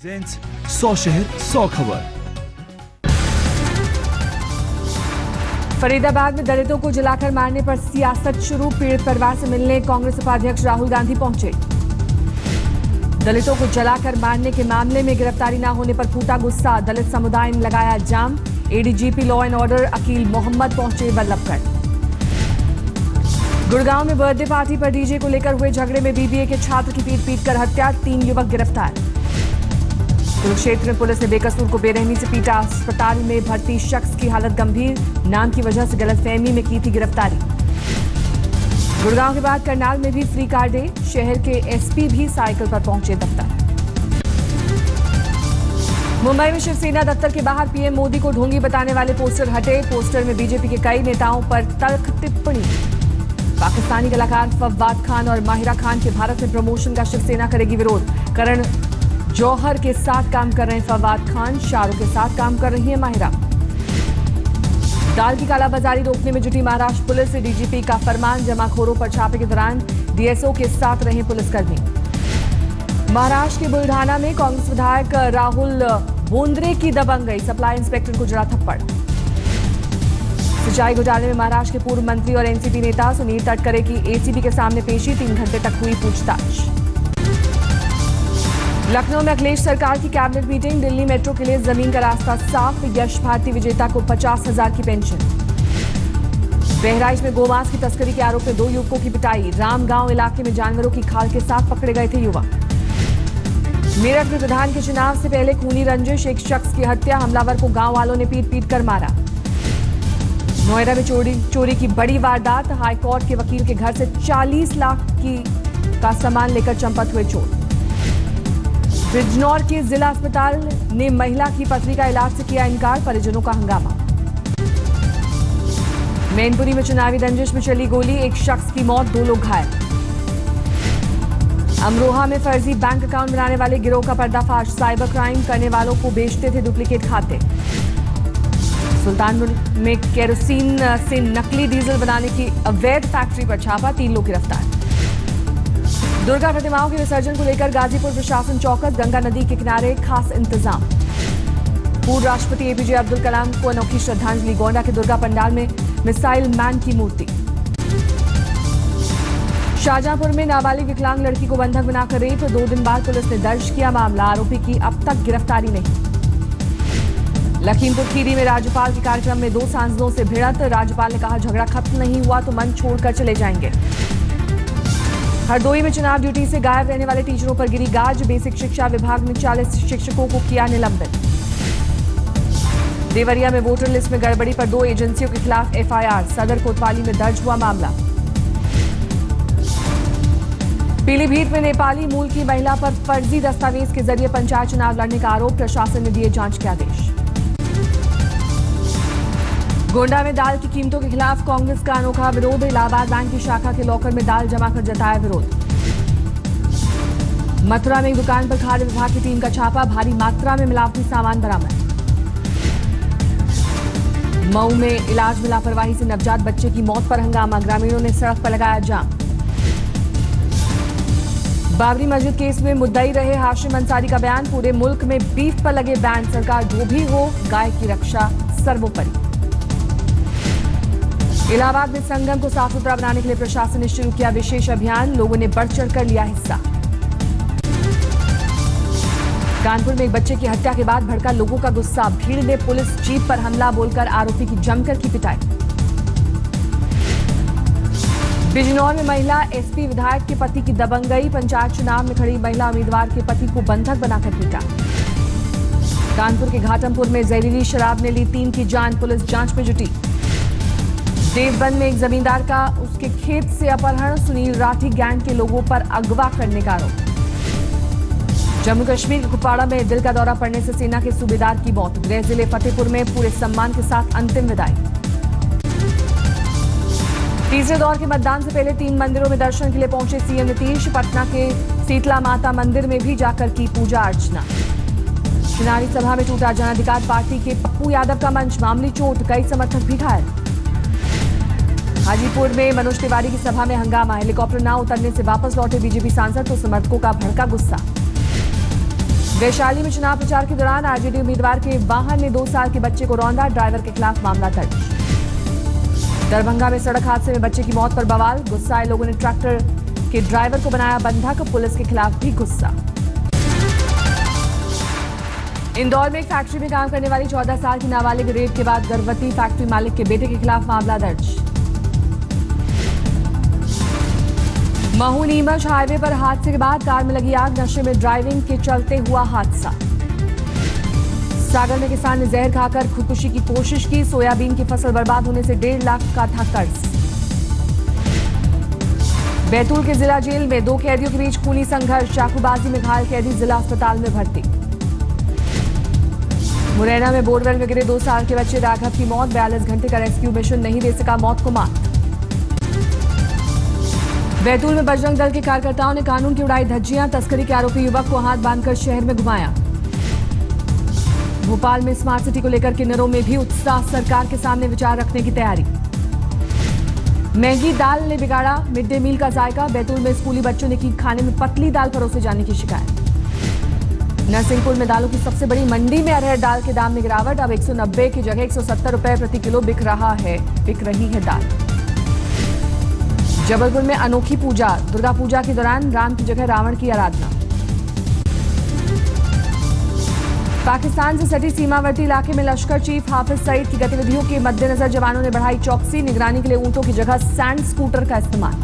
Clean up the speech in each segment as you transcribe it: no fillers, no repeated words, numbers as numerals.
100 शहर 100 खबर। फरीदाबाद में दलितों को जलाकर मारने पर सियासत शुरू। पीड़ित परिवार से मिलने कांग्रेस उपाध्यक्ष राहुल गांधी पहुंचे। दलितों को जलाकर मारने के मामले में गिरफ्तारी न होने पर फूटा गुस्सा। दलित समुदाय ने लगाया जाम। ADGP law and order Akil Mohammad पहुंचे बल्लभगढ़। गुड़गांव में बर्थडे पार्टी पर डीजे को लेकर हुए झगड़े में बीबीए के छात्र की पीट कर हत्या। 3 युवक गिरफ्तार। कुरुक्षेत्र में पुलिस ने बेकसूर को बेरहमी से पीटा। अस्पताल में भर्ती शख्स की हालत गंभीर। नाम की वजह से गलतफहमी में की थी गिरफ्तारी। गुड़गांव के बाद करनाल में भी फ्री कार डे। शहर के एसपी भी साइकिल पर पहुंचे दफ्तर। मुंबई में शिवसेना दफ्तर के बाहर पीएम मोदी को ढोंगी बताने वाले पोस्टर हटे। पोस्टर में बीजेपी के कई नेताओं पर तल्ख टिप्पणी। पाकिस्तानी कलाकार फव्वाद खान और माहिरा खान के भारत में प्रमोशन का शिवसेना करेगी विरोध। करण जौहर के साथ काम कर रहे हैं फव्वाद खान, शाहरुख के साथ काम कर रही है माहिरा। दाल की कालाबाजारी रोकने में जुटी महाराष्ट्र पुलिस। डीजीपी का फरमान। जमाखोरों पर छापे के दौरान डीएसओ के साथ रहे पुलिसकर्मी। महाराष्ट्र के बुलढाना में कांग्रेस विधायक राहुल बोंद्रे की दबंगई। सप्लाई इंस्पेक्टर को जड़ा थप्पड़। सिंचाई घोटाले में महाराष्ट्र के पूर्व मंत्री और एनसीपी नेता सुनील तटकरे की एसीबी के सामने पेशी। 3 घंटे तक हुई पूछताछ। लखनऊ में अखिलेश सरकार की कैबिनेट मीटिंग। दिल्ली मेट्रो के लिए जमीन का रास्ता साफ। यश भारती विजेता को 50,000 की पेंशन। बहराइच में गोमांस की तस्करी के आरोप में 2 युवकों की पिटाई। रामगांव इलाके में जानवरों की खाल के साथ पकड़े गए थे युवक। मेरठ में प्रधान के चुनाव से पहले खूनी रंजिश। एक शख्स की हत्या। हमलावर को गांव वालों ने पीट कर मारा। नोएडा में चोरी की बड़ी वारदात। हाईकोर्ट के वकील के घर से 40 लाख का सामान लेकर चंपत हुए चोर। बिजनौर के जिला अस्पताल ने महिला की पथरी का इलाज से किया इनकार। परिजनों का हंगामा। मैनपुरी में चुनावी रंजिश में चली गोली। एक शख्स की मौत, 2 लोग घायल। अमरोहा में फर्जी बैंक अकाउंट बनाने वाले गिरोह का पर्दाफाश। साइबर क्राइम करने वालों को बेचते थे डुप्लीकेट खाते। सुल्तानपुर में केरोसिन से नकली डीजल बनाने की अवैध फैक्ट्री पर छापा। 3 लोग गिरफ्तार। दुर्गा प्रतिमाओं के विसर्जन को लेकर गाजीपुर प्रशासन चौकस। गंगा नदी के किनारे खास इंतजाम। पूर्व राष्ट्रपति एपीजे अब्दुल कलाम को अनोखी श्रद्धांजलि। गोंडा के दुर्गा पंडाल में मिसाइल मैन की मूर्ति। शाहजहांपुर में नाबालिग विकलांग लड़की को बंधक बनाकर रेप। 2 दिन बाद पुलिस ने दर्ज किया मामला। आरोपी की अब तक गिरफ्तारी नहीं। लखीमपुर खीरी में राज्यपाल के कार्यक्रम में 2 सांसदों से भिड़ंत। राज्यपाल ने कहा झगड़ा खत्म नहीं हुआ तो मंच छोड़कर चले जाएंगे। हरदोई में चुनाव ड्यूटी से गायब रहने वाले टीचरों पर गिरी गाज। बेसिक शिक्षा विभाग ने 40 शिक्षकों को किया निलंबित। देवरिया में वोटर लिस्ट में गड़बड़ी पर 2 एजेंसियों के खिलाफ एफआईआर। सदर कोतवाली में दर्ज हुआ मामला। पीलीभीत में नेपाली मूल की महिला पर फर्जी दस्तावेज के जरिए पंचायत चुनाव लड़ने का आरोप। प्रशासन ने दिए जांच के आदेश। गोंडा में दाल की कीमतों के खिलाफ कांग्रेस का अनोखा विरोध। इलाहाबाद बैंक की शाखा के लॉकर में दाल जमा कर जताया विरोध। मथुरा में एक दुकान पर खाद्य विभाग की टीम का छापा। भारी मात्रा में मिलावटी सामान बरामद। मऊ में इलाज में लापरवाही से नवजात बच्चे की मौत पर हंगामा। ग्रामीणों ने सड़क पर लगाया जाम। बाबरी मस्जिद केस में मुद्दई रहे हाशिम अंसारी का बयान। पूरे मुल्क में बीफ पर लगे बैन। सरकार जो भी हो, गाय की रक्षा सर्वोपरि। इलाहाबाद में संगम को साफ सुथरा बनाने के लिए प्रशासन ने शुरू किया विशेष अभियान। लोगों ने बढ़ चढ़कर लिया हिस्सा। कानपुर में एक बच्चे की हत्या के बाद भड़का लोगों का गुस्सा। भीड़ ने पुलिस जीप पर हमला बोलकर आरोपी की जमकर की पिटाई। बिजनौर में महिला एसपी विधायक के पति की दबंगई। पंचायत चुनाव में खड़ी महिला उम्मीदवार के पति को बंधक बनाकर पीटा। कानपुर के घाटमपुर में जहरीली शराब ने ली 3 की जान। पुलिस जांच में जुटी। देवबंद में एक जमींदार का उसके खेत से अपहरण। सुनील राठी गैंग के लोगों पर अगवा करने का आरोप। जम्मू कश्मीर के कुपवाड़ा में दिल का दौरा पड़ने से सेना के सूबेदार की मौत। गृह जिले फतेहपुर में पूरे सम्मान के साथ अंतिम विदाई। तीसरे दौर के मतदान से पहले 3 मंदिरों में दर्शन के लिए पहुंचे सीएम नीतीश। पटना के शीतला माता मंदिर में भी जाकर की पूजा अर्चना। चुनावी सभा में टूटा जन अधिकार पार्टी के पप्पू यादव का मंच। मामूली चोट, कई समर्थक भी घायल। हाजीपुर में मनोज तिवारी की सभा में हंगामा। हेलीकॉप्टर न उतरने से वापस लौटे बीजेपी सांसद तो समर्थकों का भड़का गुस्सा। वैशाली में चुनाव प्रचार के दौरान आरजेडी उम्मीदवार के वाहन ने 2 साल के बच्चे को रौंदा, ड्राइवर के खिलाफ मामला दर्ज। दरभंगा में सड़क हादसे में बच्चे की मौत पर बवाल, गुस्साए लोगों ने ट्रैक्टर के ड्राइवर को बनाया बंधक, पुलिस के खिलाफ भी गुस्सा। इंदौर में एक फैक्ट्री में काम करने वाली 14 साल की नाबालिग रेप के बाद गर्भवती, फैक्ट्री मालिक के बेटे के खिलाफ मामला दर्ज। महू नीमच हाईवे पर हादसे के बाद कार में लगी आग, नशे में ड्राइविंग के चलते हुआ हादसा। सागर में किसान ने जहर खाकर खुदकुशी की कोशिश की, सोयाबीन की फसल बर्बाद होने से 1.5 लाख का था कर्ज। बैतूल के जिला जेल में 2 कैदियों के बीच खूनी संघर्ष, चाकूबाजी में घायल कैदी जिला अस्पताल में भर्ती। मुरैना में बोरवेल में गिरे 2 साल के बच्चे राघव की मौत, 42 घंटे का रेस्क्यू मिशन नहीं दे सका मौत को मात। बैतूल में बजरंग दल के कार्यकर्ताओं ने कानून की उड़ाई धज्जियां, तस्करी के आरोपी युवक को हाथ बांधकर शहर में घुमाया। भोपाल में स्मार्ट सिटी को लेकर किन्नरों में भी उत्साह, सरकार के सामने विचार रखने की तैयारी। महंगी दाल ने बिगाड़ा मिड डे मील का जायका, बैतूल में स्कूली बच्चों ने की खाने में पतली दाल परोसे जाने की शिकायत। नरसिंहपुर में दालों की सबसे बड़ी मंडी में अरहर दाल के दाम में गिरावट, अब 190 की जगह 170 रुपए प्रति किलो बिक रही है दाल। जबलपुर में अनोखी पूजा, दुर्गा पूजा के दौरान राम की जगह रावण की आराधना। पाकिस्तान से सटी सीमावर्ती इलाके में लश्कर चीफ हाफिज सईद की गतिविधियों के मद्देनजर जवानों ने बढ़ाई चौकसी, निगरानी के लिए ऊंटों की जगह सैंड स्कूटर का इस्तेमाल।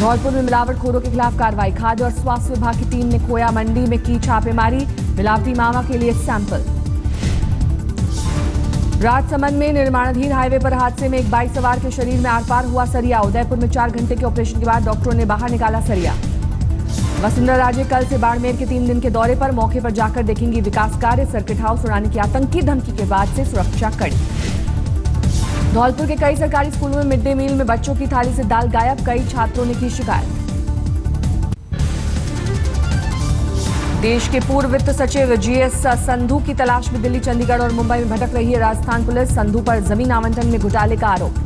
धौलपुर में मिलावटखोरों के खिलाफ कार्रवाई, खाद्य और स्वास्थ्य विभाग की टीम ने खोया मंडी में की छापेमारी, मिलावटी मावा के लिए सैंपल। राजसमंद में निर्माणाधीन हाईवे पर हादसे में एक बाइक सवार के शरीर में आर-पार हुआ सरिया, उदयपुर में 4 घंटे के ऑपरेशन के बाद डॉक्टरों ने बाहर निकाला सरिया। वसुंधरा राजे कल से बाड़मेर के 3 दिन के दौरे पर, मौके पर जाकर देखेंगी विकास कार्य, सर्किट हाउस उड़ाने की आतंकी धमकी के बाद से सुरक्षा कड़ी। धौलपुर के कई सरकारी स्कूलों में मिड डे मील में बच्चों की थाली से दाल गायब, कई छात्रों ने की शिकायत। देश के पूर्व वित्त सचिव जीएस संधू की तलाश में दिल्ली, चंडीगढ़ और मुंबई में भटक रही है राजस्थान पुलिस, संधू पर जमीन आवंटन में घोटाले का आरोप।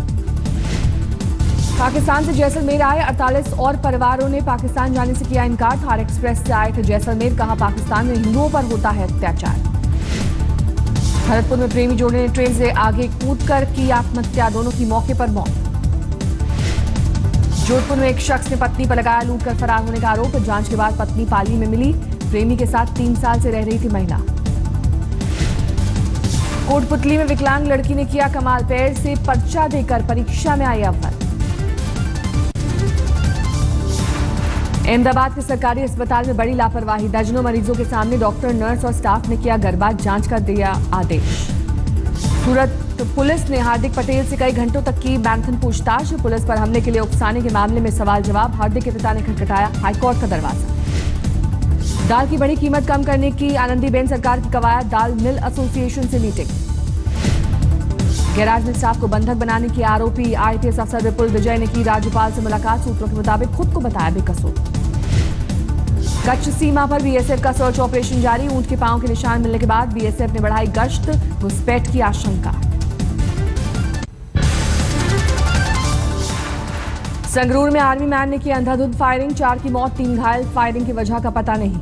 पाकिस्तान से जैसलमेर आए 48 और परिवारों ने पाकिस्तान जाने से किया इनकार, थार एक्सप्रेस से आए थे जैसलमेर, कहा पाकिस्तान में हिंदुओं पर होता है अत्याचार। भरतपुर में प्रेमी जोड़े ने ट्रेन से आगे कूदकर की आत्महत्या, दोनों की मौके पर मौत। जोधपुर में एक शख्स ने पत्नी पर लगाया लूटकर फरार होने का आरोप, जांच के बाद पत्नी पाली में मिली, प्रेमी के साथ 3 साल से रह रही थी महिला। कोटपुतली में विकलांग लड़की ने किया कमाल, पैर से पर्चा देकर परीक्षा में आई अव्वल। अहमदाबाद के सरकारी अस्पताल में बड़ी लापरवाही, दर्जनों मरीजों के सामने डॉक्टर, नर्स और स्टाफ ने किया गर्भात, जांच का दिया आदेश। सूरत पुलिस ने हार्दिक पटेल से कई घंटों तक की मैराथन पूछताछ, पुलिस पर हमले के लिए उकसाने के मामले में सवाल जवाब, हार्दिक के पिता ने खटखटाया हाईकोर्ट का दरवाजा। दाल की बड़ी कीमत कम करने की आनंदीबेन सरकार की कवायद, दाल मिल एसोसिएशन से मीटिंग। गैराज में स्टाफ को बंधक बनाने की आरोपी आईपीएस अफसर विपुल विजय ने की राज्यपाल से मुलाकात, सूत्रों के मुताबिक खुद को बताया बेकसूर। कच्छ सीमा पर बीएसएफ का सर्च ऑपरेशन जारी, ऊंट के पांव के निशान मिलने के बाद बीएसएफ ने बढ़ाई गश्त, घुसपैठ की आशंका। संगरूर में आर्मी मैन ने की अंधाधुंध फायरिंग, 4 की मौत, 3 घायल, फायरिंग की वजह का पता नहीं।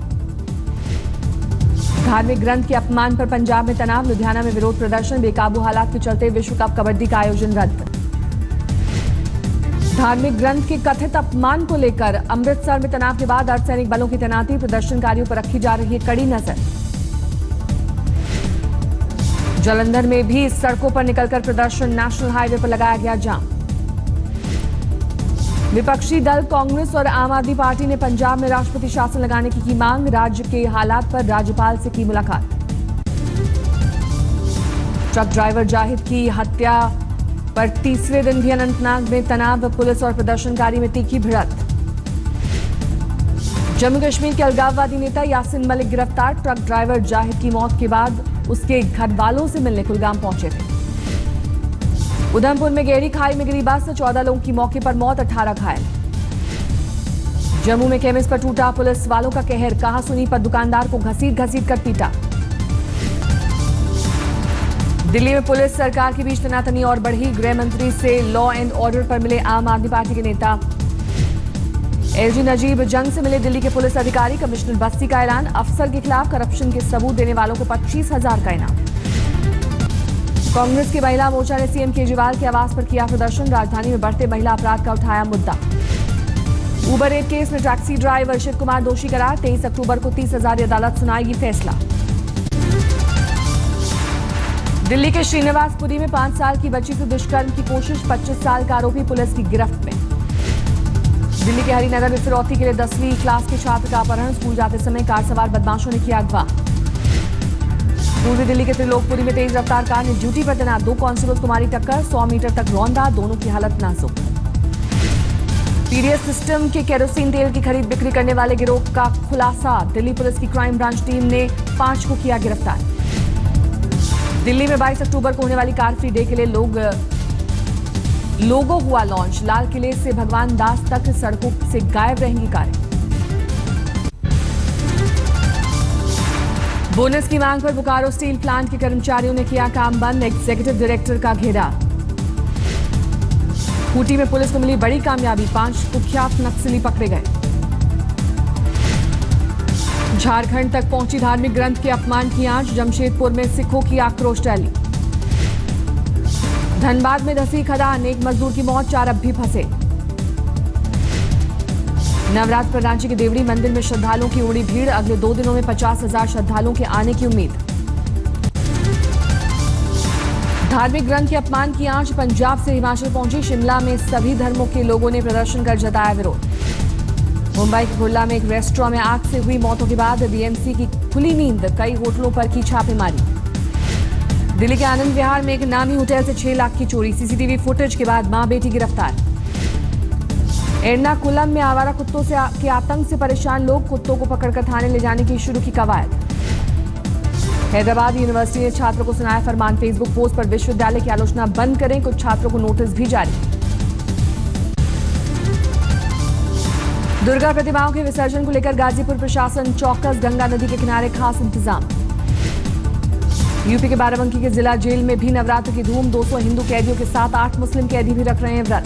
धार्मिक ग्रंथ के अपमान पर पंजाब में तनाव, लुधियाना में विरोध प्रदर्शन, बेकाबू हालात के चलते विश्व कप कबड्डी का आयोजन रद्द। धार्मिक ग्रंथ के कथित अपमान को लेकर अमृतसर में तनाव के बाद अर्धसैनिक बलों की तैनाती, प्रदर्शनकारियों पर रखी जा रही है कड़ी नजर। जालंधर में भी सड़कों पर निकलकर प्रदर्शन, नेशनल हाईवे पर लगाया गया जाम। विपक्षी दल कांग्रेस और आम आदमी पार्टी ने पंजाब में राष्ट्रपति शासन लगाने की मांग, राज्य के हालात पर राज्यपाल से की मुलाकात। ट्रक ड्राइवर जाहिद की हत्या पर तीसरे दिन भी अनंतनाग में तनाव, पुलिस और प्रदर्शनकारी में तीखी भिड़ंत। जम्मू कश्मीर के अलगाववादी नेता यासिन मलिक गिरफ्तार, ट्रक ड्राइवर जाहिद की मौत के बाद उसके घर वालों से मिलने कुलगाम पहुंचे थे। उधमपुर में गेड़ी खाई में गिरी बस, 14 लोगों की मौके पर मौत, 18 घायल। जम्मू में केमिस्ट पर टूटा पुलिस वालों का कहर, कहा सुनी पर दुकानदार को घसीट कर पीटा। दिल्ली में पुलिस सरकार के बीच तनातनी और बढ़ी, गृह मंत्री से लॉ एंड ऑर्डर पर मिले आम आदमी पार्टी के नेता। एलजी नजीब जंग से मिले दिल्ली के पुलिस अधिकारी, कमिश्नर बस्ती का ऐलान, अफसर के खिलाफ करप्शन के सबूत देने वालों को 25,000 का इनाम। कांग्रेस की महिला मोर्चा ने सीएम केजरीवाल के आवास पर किया प्रदर्शन, राजधानी में बढ़ते महिला अपराध का उठाया मुद्दा। उबर रेप केस में टैक्सी ड्राइवर शिव कुमार दोषी करार, 23 अक्टूबर को 30,000 अदालत सुनाएगी फैसला। दिल्ली के श्रीनिवासपुरी में 5 साल की बच्ची से दुष्कर्म की कोशिश, 25 साल का आरोपी पुलिस की गिरफ्त में। दिल्ली के हरिनगर में फिरौती के लिए 10वीं क्लास के छात्र का अपहरण, स्कूल जाते समय कार सवार बदमाशों ने किया अगवा। पूर्वी दिल्ली के त्रिलोकपुरी में तेज रफ्तार कार ने ड्यूटी पर तैनात 2 कांस्टेबल को मारी टक्कर, 100 मीटर तक रौंदा, दोनों की हालत नाजुक। पीडीएस सिस्टम के केरोसिन तेल की खरीद बिक्री करने वाले गिरोह का खुलासा, दिल्ली पुलिस की क्राइम ब्रांच टीम ने 5 को किया गिरफ्तार। दिल्ली में 22 अक्टूबर को होने वाली कार फ्री डे के लिए लोगो हुआ लॉन्च, लाल किले से भगवान दास तक सड़कों से गायब रहेंगी कारें। बोनस की मांग पर बोकारो स्टील प्लांट के कर्मचारियों ने किया काम बंद, एग्जीक्यूटिव डायरेक्टर का घेरा। खूंटी में पुलिस को मिली बड़ी कामयाबी, 5 कुख्यात नक्सली पकड़े गए। झारखंड तक पहुंची धार्मिक ग्रंथ के अपमान की आंच, जमशेदपुर में सिखों की आक्रोश रैली। धनबाद में धसी खदान, एक मजदूर की मौत, 4 अब भी फंसे। नवरात्र पर रांची के देवड़ी मंदिर में श्रद्धालुओं की उमड़ी भीड़, अगले 2 दिनों में 50,000 श्रद्धालुओं के आने की उम्मीद। धार्मिक ग्रंथ के अपमान की आंच पंजाब से हिमाचल पहुंची, शिमला में सभी धर्मों के लोगों ने प्रदर्शन कर जताया विरोध। मुंबई के कुर्ला में एक रेस्टोरेंट में आग से हुई मौतों के बाद बीएमसी की खुली नींद, कई होटलों पर की छापेमारी। दिल्ली के आनंद विहार में एक नामी होटल से 6 लाख की चोरी, सीसीटीवी फुटेज के बाद मां बेटी गिरफ्तार। एर्नाकुलम में आवारा कुत्तों के आतंक से परेशान लोग, कुत्तों को पकड़कर थाने ले जाने की शुरू की कवायद। हैदराबाद यूनिवर्सिटी ने छात्रों को सुनाया फरमान, फेसबुक पोस्ट पर विश्वविद्यालय की आलोचना बंद करें, कुछ छात्रों को नोटिस भी जारी। दुर्गा प्रतिमाओं के विसर्जन को लेकर गाजीपुर प्रशासन चौकस, गंगा नदी के किनारे खास इंतजाम। यूपी के बाराबंकी के जिला जेल में भी नवरात्र की धूम, 200 हिंदू कैदियों के साथ 8 मुस्लिम कैदी भी रख रहे हैं व्रत।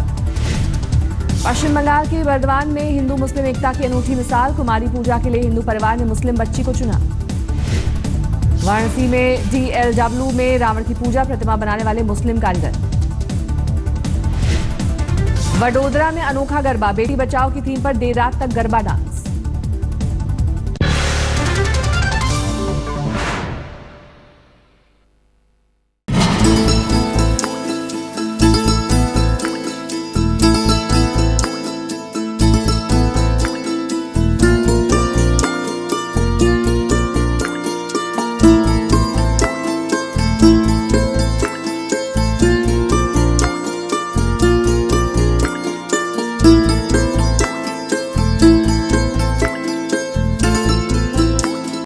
पश्चिम बंगाल के बर्दवान में हिंदू मुस्लिम एकता की अनूठी मिसाल, कुमारी पूजा के लिए हिंदू परिवार ने मुस्लिम बच्ची को चुना। वाराणसी में डीएलडब्ल्यू में रावण की पूजा, प्रतिमा बनाने वाले मुस्लिम कारीगर। वडोदरा में अनोखा गरबा, बेटी बचाओ की थीम पर देर रात तक गरबा डांस।